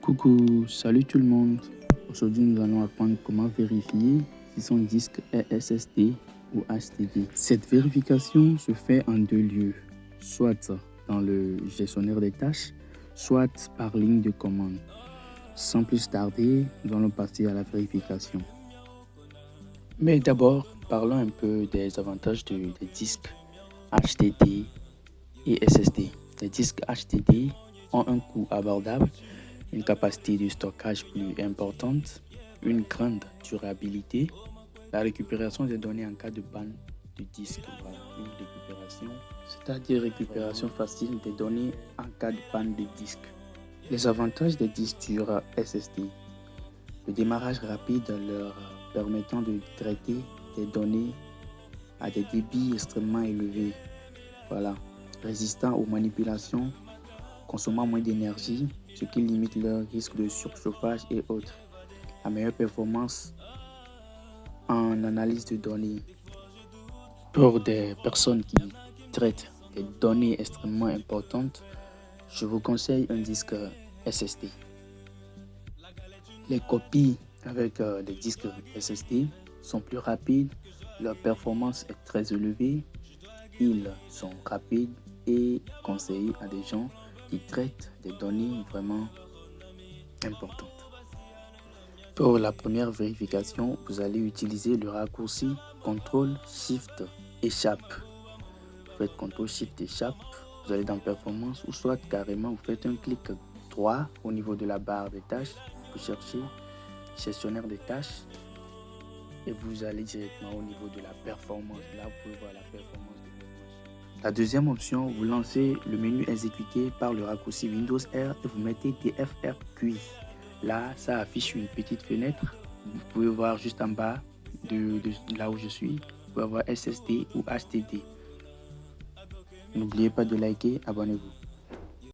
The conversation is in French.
Coucou, salut tout le monde. Aujourd'hui, nous allons apprendre comment vérifier si son disque est SSD ou HDD. Cette vérification se fait en deux lieux, soit dans le gestionnaire des tâches, soit par ligne de commande. Sans plus tarder, nous allons passer à la vérification. Mais d'abord, parlons un peu des avantages des disques HDD et SSD. Les disques HDD ont un coût abordable, une capacité de stockage plus importante, une grande durabilité, la récupération des données en cas de panne du disque. Voilà, une récupération, c'est-à-dire récupération facile des données en cas de panne de disque. Les avantages des disques durs SSD. Le démarrage rapide leur permettant de traiter des données à des débits extrêmement élevés. Voilà, résistant aux manipulations, consommant moins d'énergie, ce qui limite leur risque de surchauffage et autres. La meilleure performance en analyse de données. Pour des personnes qui traitent des données extrêmement importantes, je vous conseille un disque SSD. Les copies avec des disques SSD sont plus rapides, leur performance est très élevée, ils sont rapides et conseillés à des gens qui traitent des données vraiment importantes. Pour la première vérification, vous allez utiliser le raccourci CTRL-SHIFT-échappe. Vous faites CTRL-SHIFT-échappe, vous allez dans Performance ou soit carrément vous faites un clic droit au niveau de la barre des tâches, vous cherchez gestionnaire des tâches et vous allez directement au niveau de la performance. Là, vous pouvez voir la performance de votre machine. La deuxième option, vous lancez le menu exécuté par le raccourci Windows R et vous mettez TFRQI. Là, ça affiche une petite fenêtre. Vous pouvez voir juste en bas de là où je suis. Vous pouvez voir SSD ou HDD. N'oubliez pas de liker, abonnez-vous.